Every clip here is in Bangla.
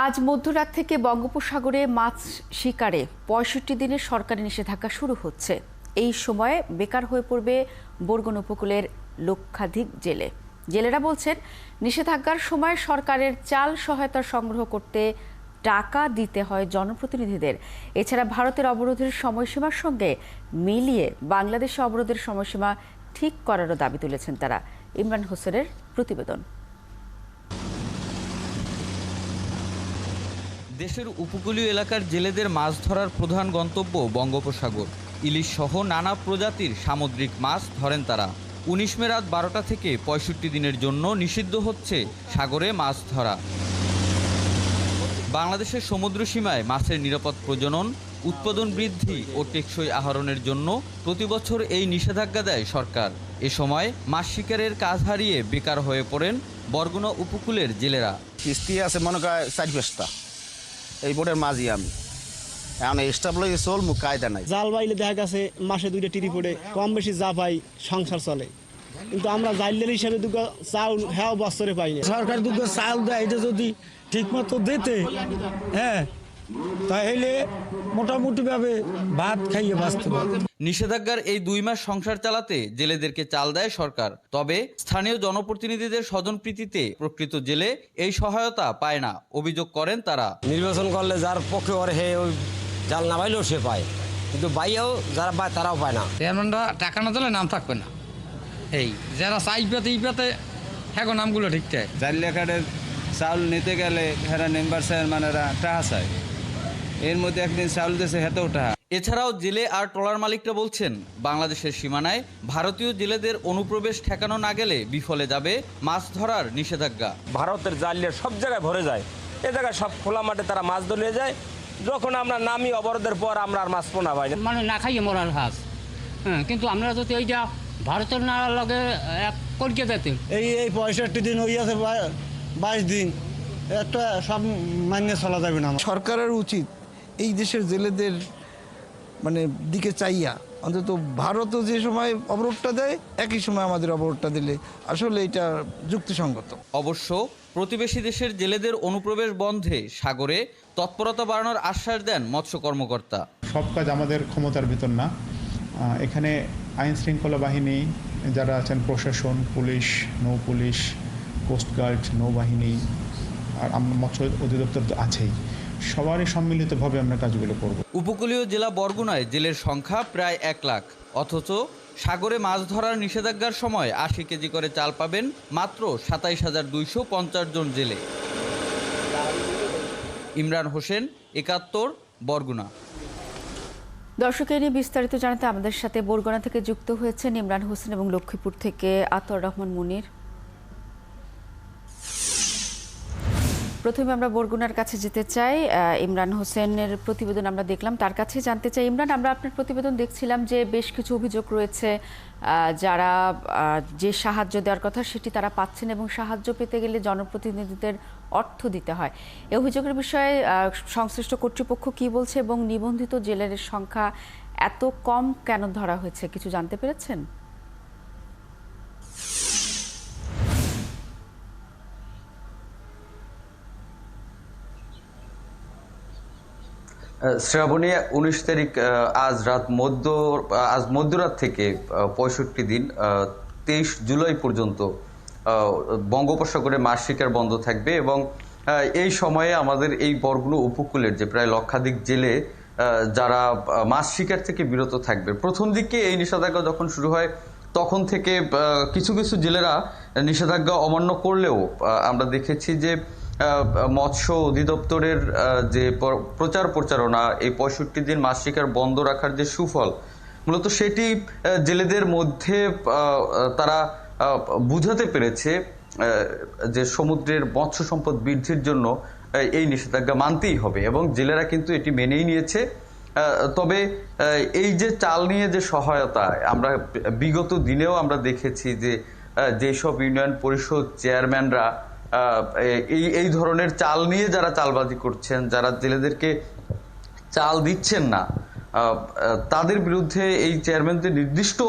আজ মধ্যরাত থেকে বঙ্গোপসাগরে মাছ শিকারে ৬৫ দিনের সরকারি নিষেধাজ্ঞা শুরু হচ্ছে। এই সময়ে বেকার হয়ে পড়বে বরগুনা উপকূলের লক্ষাধিক জেলে। জেলেরা বলছেন, নিষেধাজ্ঞার সময় সরকারের চাল সহায়তা সংগ্রহ করতে টাকা দিতে হয় জনপ্রতিনিধিদের। এছাড়া ভারতের অবরোধের সময়সীমার সঙ্গে মিলিয়ে বাংলাদেশে অবরোধের সময়সীমা ঠিক করারও দাবি তুলেছেন তারা। ইমরান হোসেনের প্রতিবেদন। দেশের উপকূলীয় এলাকার জেলেদের মাছ ধরার প্রধান গন্তব্য বঙ্গোপসাগর। ইলিশ সহ নানা প্রজাতির সামুদ্রিক মাছ ধরেন তারা। ১৯ মে রাত ১২টা থেকে ৬৫ দিনের জন্য নিষিদ্ধ হচ্ছে সাগরে মাছ ধরা। বাংলাদেশের সমুদ্র সীমায় মাছের নিরাপদ প্রজনন, উৎপাদন বৃদ্ধি ও টেকসই আহরণের জন্য প্রতি বছর এই নিষেধাজ্ঞা দেয় সরকার। এ সময় মাছ শিকারের কাজ হারিয়ে বেকার হয়ে পড়েন বরগুনা উপকূলের জেলেরা। কিস্তি আছে মনে করে ৪-৫টা, এই বোটের মাঝি আমি এখন স্টাফ লগে চল মুখ কায়দা নাই। জাল বাইলে দেখা গেছে মাসে 2টা টিরি পড়ে, কম বেশি যা পাই সংসার চলে, কিন্তু আমরা জাইলের হিসাবে দুটো চাউল হ্যাঁ বছরে পাই না। সরকার দুটো চাউল দেয়, এটা যদি ঠিক মতো দিতে তাহলে মোটামুটি ভাবে ভাত খাইয়ে বাঁচতে পারবে। নিষেধাজ্ঞার এই 2 মাস সংসার চালাতে জেলেদেরকে চাল দেয় সরকার। তবে স্থানীয় জনপ্রতিনিধিদের স্বজনপ্রীতিতে প্রকৃত জেলে এই সহায়তা পায় না, অভিযোগ করেন তারা। নির্বাচন করলে যার পক্ষে ওর হে ওই জাল না পাইলেও সে পায়, কিন্তু বাইয়াও যারা পায় তারাও পায় না। চেয়ারম্যানরা টাকা না দিলে নাম থাকবে না। এই যারা চাইপাতে ইপাতে হ্যাঁ নামগুলো ঠিক থাকে। জাল লেখাটের চাউল নিতে গেলে হেরা মেম্বার চেয়ারম্যানেরা টাকা চায়, এর মধ্যে একদিন চাউল দিয়েছে হেতেও টাকা। এছাড়াও জেলে আর ট্রলার মালিকরা বলছেন, বাংলাদেশের সীমানায় ভারতীয় জেলেদের অনুপ্রবেশ ঠেকানো না গেলে বিফলে যাবে মাছ ধরার নিষেধাজ্ঞা। ভারতের জালে সব জায়গায় ভরে যায়, এ জায়গায় সব খোলা মাঠে তারা মাছ ধরে নিয়ে যায়। যখন আমরা নামি অবরোধের পর আমরা আর মাছ পোনা পাই না, মানে না খাইয়ে মরার হাঁস। কিন্তু আমরা যদি ওইটা ভারতের না লগে কলকে যেতে এই ৬৫ দিন হইয়াছে, ২২ দিন একটা সব মানিয়ে চলা যাবে না। সরকারের উচিত এই দেশের জেলেদের দিকে চাইয়া অন্তত ভারতও যে সময় অবরোধটা দেয় একই সময় আমাদের অবরোধটা দিলে আসলে এটা যুক্তিসঙ্গত। অবশ্য প্রতিবেশী দেশের জেলেদের অনুপ্রবেশ বন্ধে সাগরে তৎপরতা বাড়ানোর আশ্বাস দেন মৎস্য কর্মকর্তা। সব কাজ আমাদের ক্ষমতার ভিতর না, এখানে আইন শৃঙ্খলা বাহিনী যারা আছেন, প্রশাসন, পুলিশ, নৌ পুলিশ, কোস্টগার্ড, নৌবাহিনী আর মৎস্য অধিদপ্তর তো আছেই, সবারই সম্মিলিতভাবে আমরা কাজগুলো করব। উপকূলীয় জেলা বরগুনায় জেলের সংখ্যা প্রায় ১ লাখ, অথচ সাগরে মাছ ধরার নিষেধাজ্ঞার সময় ৮০ কেজি করে চাল পাবেন মাত্র ২৭,২৫০ জন জেলে। ইমরান হোসেন, ৭১, বরগুনা। দর্শক, এ নিয়ে বিস্তারিত জানাতে আমাদের সাথে বরগুনা থেকে যুক্ত হয়েছেন ইমরান হোসেন এবং লক্ষ্মীপুর থেকে আতর রহমান মুনির। প্রথমে আমরা বরগুনার কাছে যেতে চাই। ইমরান হোসেনের প্রতিবেদন আমরা দেখলাম, তার কাছে জানতে চাই। ইমরান, আমরা আপনার প্রতিবেদন দেখছিলাম যে বেশ কিছু অভিযোগ রয়েছে, যারা যে সাহায্য দেওয়ার কথা সেটি তারা পাচ্ছেন এবং সাহায্য পেতে গেলে জনপ্রতিনিধিদের অর্থ দিতে হয়। এই অভিযোগের বিষয়ে সংশ্লিষ্ট কর্তৃপক্ষ কি বলছে এবং নিবন্ধিত জেলের সংখ্যা এত কম কেন ধরা হয়েছে, কিছু জানতে পেরেছেন? শ্রাবণী, ১৯ তারিখ আজ মধ্যরাত থেকে ৬৫ দিন ২৩ জুলাই পর্যন্ত বঙ্গোপসাগরে মাছ শিকার বন্ধ থাকবে এবং এই সময়ে আমাদের এই বরগুনা উপকূলের যে প্রায় লক্ষাধিক জেলে যারা মাছ শিকার থেকে বিরত থাকবে। প্রথম দিকে এই নিষেধাজ্ঞা যখন শুরু হয় তখন থেকে কিছু কিছু জেলেরা নিষেধাজ্ঞা অমান্য করলেও আমরা দেখেছি যে মৎস্য অধিদপ্তরের যে প্রচারণা, এই ৬৫ দিন মাছ শিকার বন্ধ রাখার যে সুফল, মূলত সেটি জেলেদের মধ্যে তারা বুঝাতে পেরেছে যে সমুদ্রের মৎস্য সম্পদ বৃদ্ধির জন্য এই নিষেধাজ্ঞা মানতেই হবে এবং জেলেরা কিন্তু এটি মেনেই নিয়েছে। তবে এই যে চাল নিয়ে যে সহায়তা, আমরা বিগত দিনেও আমরা দেখেছি যে যেসব ইউনিয়ন পরিষদ চেয়ারম্যানরা এই ধরনের চাল নিয়ে যারা চালবাজি করছেন, যারা জেলেদেরকে চাল দিচ্ছেন না, তাদের বিরুদ্ধে এই চেয়ারম্যানদের নির্দিষ্ট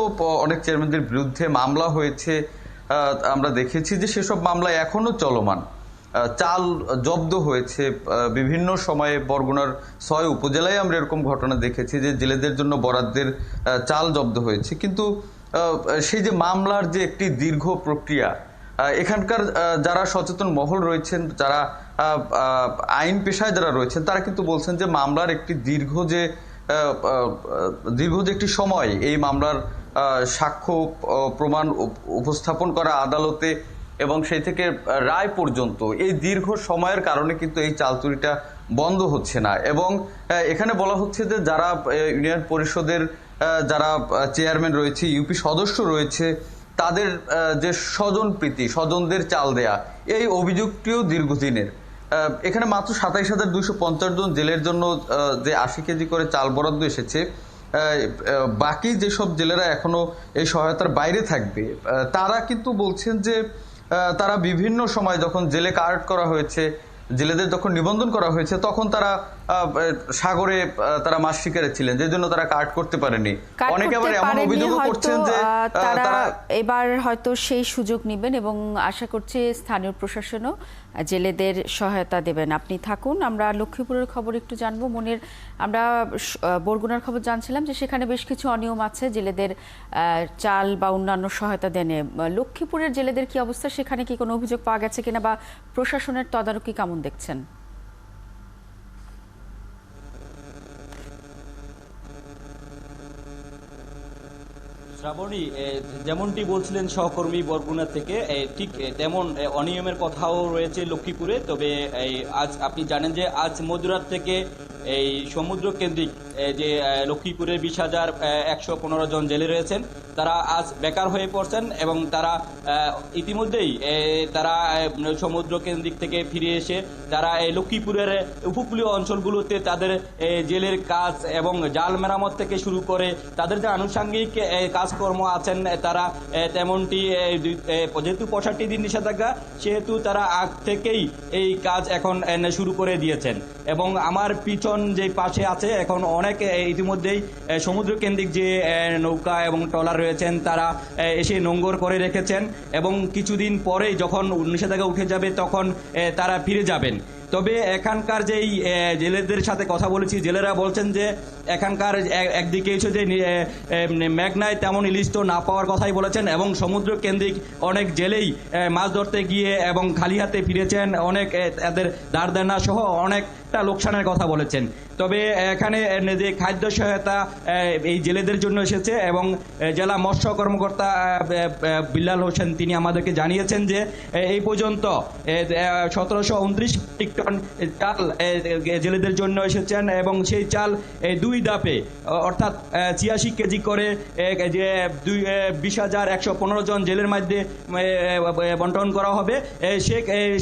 অনেক চেয়ারম্যানদের বিরুদ্ধে মামলা হয়েছে। আমরা দেখেছি যে সেসব মামলা এখনো চলমান। চাল জব্দ হয়েছে। বিভিন্ন সময়ে বরগুনার 6 উপজেলায় আমরা এরকম ঘটনা দেখেছি যে জেলেদের জন্য বরাদ্দের চাল জব্দ হয়েছে, কিন্তু সেই যে মামলার যে একটি দীর্ঘ প্রক্রিয়া, এখানকার যারা সচেতন মহল রয়েছেন, যারা আইন পেশায় যারা রয়েছেন, তারা কিন্তু বলছেন যে মামলার একটি দীর্ঘ যে একটি সময়, এই মামলার সাক্ষ্য প্রমাণ উপস্থাপন করা আদালতে এবং সেই থেকে রায় পর্যন্ত এই দীর্ঘ সময়ের কারণে কিন্তু এই চাল চুরিটা বন্ধ হচ্ছে না। এবং এখানে বলা হচ্ছে যে যারা ইউনিয়ন পরিষদের যারা চেয়ারম্যান রয়েছে, ইউপি সদস্য রয়েছে, তাদের যে স্বজনপ্রীতি, স্বজনদের চাল দেয়া, এই অভিযোগটিও দীর্ঘদিনের। এখানে মাত্র 27,250 জন জেলের জন্য যে 80 কেজি করে চাল বরাদ্দ এসেছে, বাকি যেসব জেলেরা এখনো এই সহায়তার বাইরে থাকবে, তারা কিন্তু বলছেন যে তারা বিভিন্ন সময় যখন জেলে কার্ড করা হয়েছে, জেলেদের যখন নিবন্ধন করা হয়েছে, তখন তারা সাগরে তারা মাছ শিকারে ছিলেন, যে জন্য তারা কার্ড করতে পারেনি। অনেকে আবার এমন অভিযোগ করছেন যে তারা এবার হয়তো সেই সুযোগ নেবেন এবং আশা করছি স্থানীয় প্রশাসনও জেলেদের সহায়তা দেবেন। আপনি থাকুন, আমরা লক্ষ্মীপুরের খবর একটু জানবো। মনির, আমরা বরগুনার খবর জানছিলাম যে সেখানে বেশ কিছু অনিয়ম আছে জেলেদের চাল বা অন্যান্য সহায়তা দেনে। লক্ষ্মীপুরের জেলেদের কি অবস্থা, সেখানে কি কোনো অভিযোগ পাওয়া গেছে কিনা বা প্রশাসনের তদারকি কেমন দেখছেন? শ্রাবণী, যেমনটি বলছিলেন সহকর্মী বরগুনা থেকে, ঠিক তেমন অনিয়মের কথাও রয়েছে লক্ষ্মীপুরে। তবে আজ আপনি জানেন যে আজ মধ্যরাত থেকে এই সমুদ্র কেন্দ্রিক যে লক্ষ্মীপুরের 20,115 জন জেলে রয়েছেন, তারা আজ বেকার হয়ে পড়ছেন এবং তারা ইতিমধ্যেই তারা সমুদ্র কেন্দ্রিক থেকে ফিরে এসে তারা লক্ষ্মীপুরের উপকূলীয় অঞ্চলগুলোতে তাদের জেলের কাজ এবং জাল মেরামত থেকে শুরু করে তাদের যে আনুষঙ্গিক কাজকর্ম আছেন, তারা তেমনটি যেহেতু 65 দিন নিষেধাজ্ঞা, সেহেতু তারা আগ থেকেই এই কাজ এখন শুরু করে দিয়েছেন। এবং আমার পিছন যে পাশে আছে, এখন অনেক ইতিমধ্যেই সমুদ্র কেন্দ্রিক যে নৌকা এবং ট্রলার রয়েছেন, তারা এসে নোঙ্গর করে রেখেছেন এবং কিছুদিন পরেই যখন নিষেধাজ্ঞা উঠে যাবে তখন তারা ফিরে যাবেন। তবে এখানকার যেই জেলেদের সাথে কথা বলেছি, জেলেরা বলছেন যে এখানকার একদিকে এসে যে মেঘনায় তেমন ইলিশ তো না পাওয়ার কথাই বলেছেন এবং সমুদ্র কেন্দ্রিক অনেক জেলেই মাছ ধরতে গিয়ে এবং খালি হাতে ফিরেছেন, অনেক তাদের ধার দেনা সহ অনেকটা লোকসানের কথা বলেছেন। তবে এখানে যে খাদ্য সহায়তা এই জেলেদের জন্য এসেছে এবং জেলা মৎস্য কর্মকর্তা বিল্লাল হোসেন তিনি আমাদেরকে জানিয়েছেন যে এই পর্যন্ত 1729 মেট্রিক টন চাল জেলেদের জন্য এসেছেন এবং সেই চাল 2 ধাপে অর্থাৎ 86 কেজি করে যে 20,115 জন জেলের মধ্যে বন্টন করা হবে।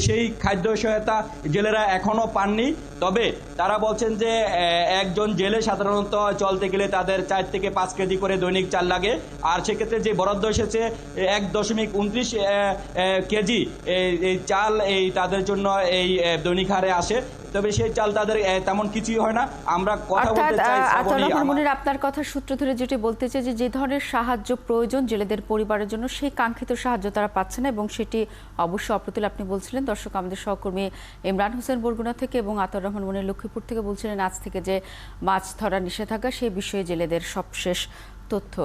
সেই খাদ্য সহায়তা জেলেরা এখনো পাননি। তবে তারা বলছেন যে একজন জেলে সাধারণত চলতে গেলে তাদের 4 থেকে 5 কেজি করে দৈনিক চাল লাগে, আর সেক্ষেত্রে যে বরাদ্দ এসেছে 1.29 কেজি এই চাল এই তাদের জন্য এই দৈনিক হারে আসে। তবে সেই চাল তাদের তেমন কিছুই হয় না। আমরা কথা বলতে চাই মনির, আপনার কথা সূত্র ধরে যেটি বলতে চাই যে ধরনের সাহায্য প্রয়োজন জেলেদের পরিবারের জন্য, সেই কাঙ্ক্ষিত সাহায্য তারা পাচ্ছে না এবং সেটি অবশ্যই অপ্রতুল। আপনি বলছিলেন, দর্শক আমাদের সহকর্মী ইমরান হোসেন বরগুনা থেকে এবং আতর রহমান মনির লক্ষ্মীপুর থেকে বলছিলেন আজ থেকে যে মাছ ধরা নিষেধাজ্ঞা, সেই বিষয়ে জেলেদের সবশেষ তথ্য।